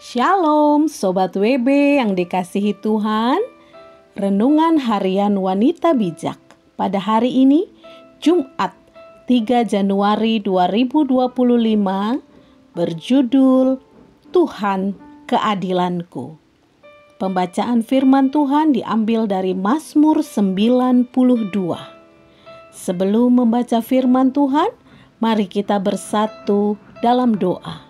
Shalom Sobat WB yang dikasihi Tuhan. Renungan Harian Wanita Bijak pada hari ini, Jumat 3 Januari 2025, berjudul Tuhan Keadilanku. Pembacaan firman Tuhan diambil dari Mazmur 92. Sebelum membaca firman Tuhan, mari kita bersatu dalam doa.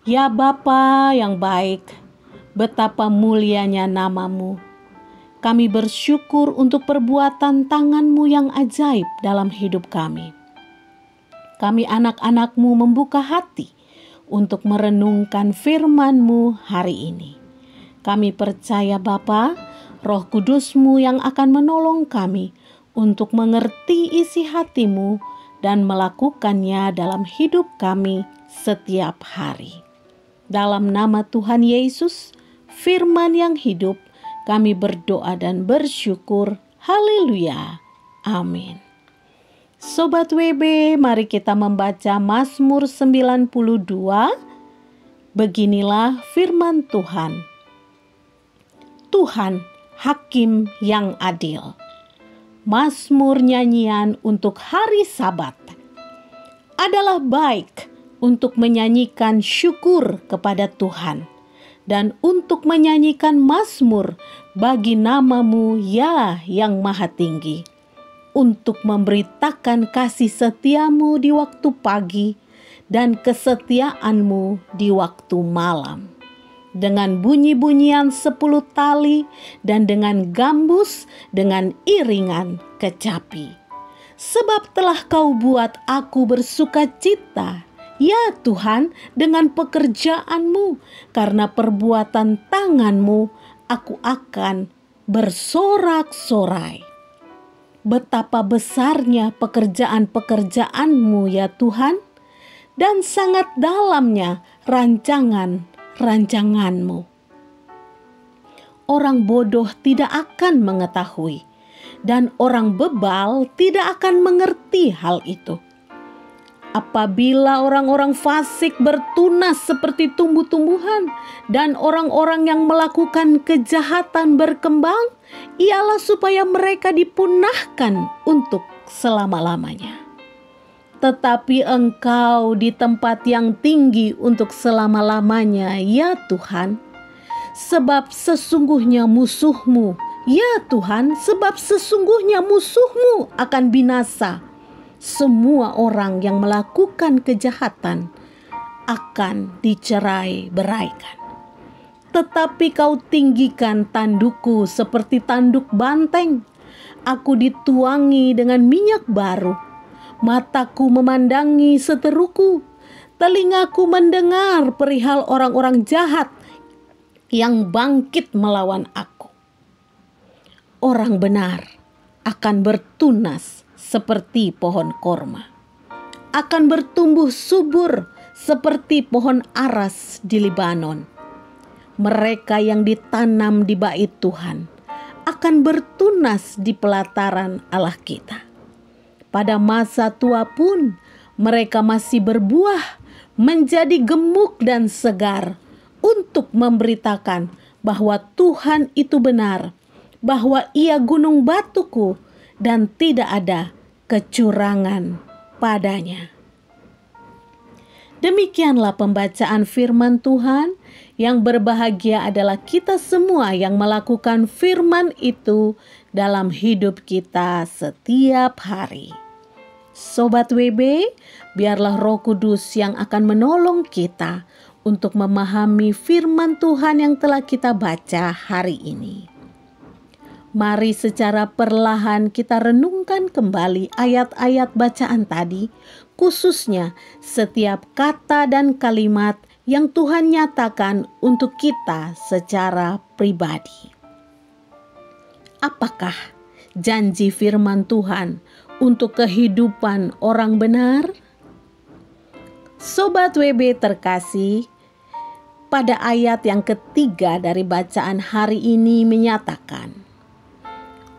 Ya Bapa yang baik, betapa mulianya nama-Mu. Kami bersyukur untuk perbuatan tangan-Mu yang ajaib dalam hidup kami. Kami anak-anak-Mu membuka hati untuk merenungkan firman-Mu hari ini. Kami percaya Bapa, Roh Kudus-Mu yang akan menolong kami untuk mengerti isi hati-Mu dan melakukannya dalam hidup kami setiap hari. Dalam nama Tuhan Yesus, firman yang hidup, kami berdoa dan bersyukur. Haleluya. Amin. Sobat WB, mari kita membaca Mazmur 92. Beginilah firman Tuhan. Tuhan, Hakim yang adil. Mazmur nyanyian untuk hari Sabat. Adalah baik untuk menyanyikan syukur kepada Tuhan dan untuk menyanyikan mazmur bagi nama-Mu ya yang maha tinggi, untuk memberitakan kasih setia-Mu di waktu pagi dan kesetiaan-Mu di waktu malam. Dengan bunyi-bunyian 10 tali dan dengan gambus, dengan iringan kecapi. Sebab telah Kau buat aku bersuka cita, ya Tuhan, dengan pekerjaan-Mu, karena perbuatan tangan-Mu, aku akan bersorak-sorai. Betapa besarnya pekerjaan-pekerjaan-Mu, ya Tuhan, dan sangat dalamnya rancangan-rancangan-Mu. Orang bodoh tidak akan mengetahui, dan orang bebal tidak akan mengerti hal itu. Apabila orang-orang fasik bertunas seperti tumbuh-tumbuhan dan orang-orang yang melakukan kejahatan berkembang, ialah supaya mereka dipunahkan untuk selama-lamanya. Tetapi Engkau di tempat yang tinggi untuk selama-lamanya, ya Tuhan. Sebab sesungguhnya musuh-Mu, ya Tuhan, sebab sesungguhnya musuh-Mu akan binasa. Semua orang yang melakukan kejahatan akan dicerai-beraikan. Tetapi Kau tinggikan tandukku seperti tanduk banteng. Aku dituangi dengan minyak baru. Mataku memandangi seteruku. Telingaku mendengar perihal orang-orang jahat yang bangkit melawan aku. Orang benar akan bertunas seperti pohon korma, akan bertumbuh subur seperti pohon aras di Libanon. Mereka yang ditanam di bait Tuhan akan bertunas di pelataran Allah kita. Pada masa tua pun mereka masih berbuah, menjadi gemuk dan segar, untuk memberitakan bahwa Tuhan itu benar, bahwa Ia gunung batuku dan tidak ada kecurangan padanya. Demikianlah pembacaan firman Tuhan. Yang berbahagia adalah kita semua yang melakukan firman itu dalam hidup kita setiap hari. Sobat WB, biarlah Roh Kudus yang akan menolong kita untuk memahami firman Tuhan yang telah kita baca hari ini. Mari secara perlahan kita renungkan kembali ayat-ayat bacaan tadi, khususnya setiap kata dan kalimat yang Tuhan nyatakan untuk kita secara pribadi. Apakah janji firman Tuhan untuk kehidupan orang benar? Sobat WB terkasih, pada ayat yang ketiga dari bacaan hari ini menyatakan,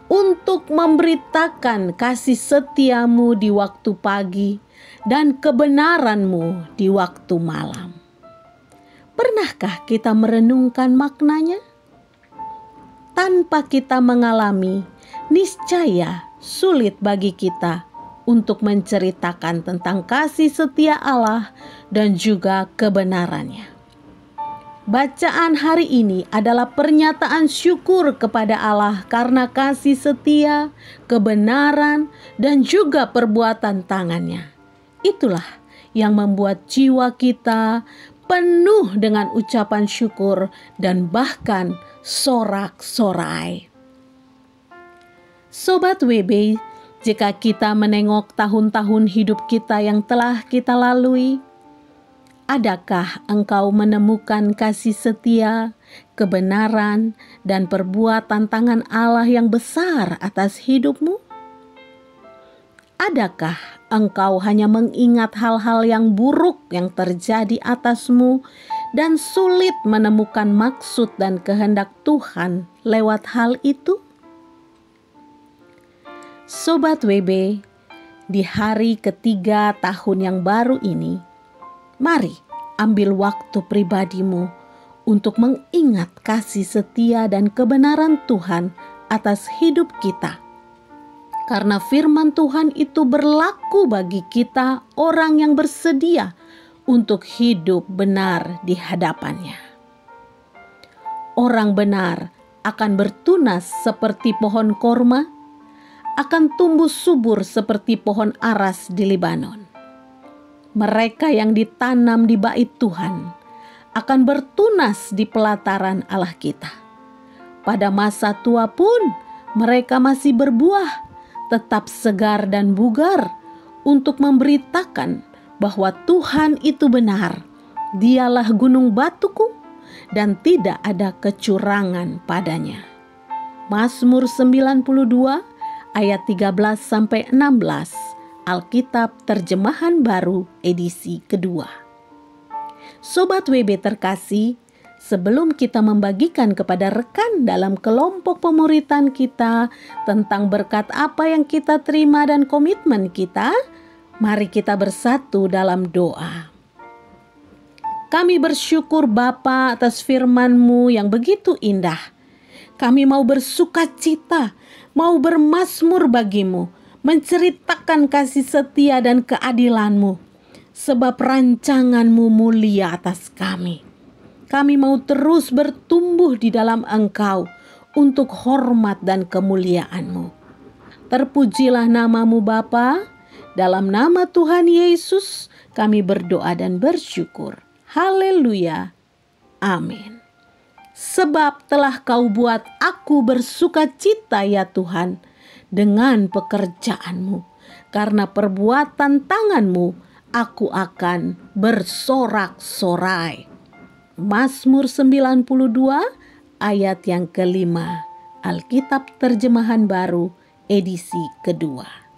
untuk memberitakan kasih setia-Mu di waktu pagi dan kebenaran-Mu di waktu malam. Pernahkah kita merenungkan maknanya? Tanpa kita mengalami, niscaya sulit bagi kita untuk menceritakan tentang kasih setia Allah dan juga kebenarannya. Bacaan hari ini adalah pernyataan syukur kepada Allah karena kasih setia, kebenaran, dan juga perbuatan tangannya. Itulah yang membuat jiwa kita penuh dengan ucapan syukur dan bahkan sorak-sorai. Sobat WB, jika kita menengok tahun-tahun hidup kita yang telah kita lalui, adakah engkau menemukan kasih setia, kebenaran, dan perbuatan tangan Allah yang besar atas hidupmu? Adakah engkau hanya mengingat hal-hal yang buruk yang terjadi atasmu dan sulit menemukan maksud dan kehendak Tuhan lewat hal itu? Sobat WB, di hari ketiga tahun yang baru ini, mari ambil waktu pribadimu untuk mengingat kasih setia dan kebenaran Tuhan atas hidup kita. Karena firman Tuhan itu berlaku bagi kita orang yang bersedia untuk hidup benar di hadapannya. Orang benar akan bertunas seperti pohon korma, akan tumbuh subur seperti pohon aras di Libanon. Mereka yang ditanam di bait Tuhan akan bertunas di pelataran Allah kita. Pada masa tua pun mereka masih berbuah, tetap segar dan bugar untuk memberitakan bahwa Tuhan itu benar. Dialah gunung batuku dan tidak ada kecurangan padanya. Mazmur 92 ayat 13-16, Alkitab Terjemahan Baru edisi kedua. Sobat WB terkasih, sebelum kita membagikan kepada rekan dalam kelompok pemuritan kita tentang berkat apa yang kita terima dan komitmen kita, mari kita bersatu dalam doa. Kami bersyukur Bapa atas firman-Mu yang begitu indah. Kami mau bersukacita, mau bermazmur bagimu, menceritakan kasih setia dan keadilan-Mu, sebab rancangan-Mu mulia atas kami. Kami mau terus bertumbuh di dalam Engkau untuk hormat dan kemuliaan-Mu. Terpujilah nama-Mu Bapa, dalam nama Tuhan Yesus kami berdoa dan bersyukur. Haleluya. Amin. Sebab telah Kau buat aku bersukacita ya Tuhan dengan pekerjaan-Mu. Karena perbuatan tangan-Mu aku akan bersorak-sorai. Mazmur 92 ayat yang kelima, Alkitab Terjemahan Baru edisi kedua.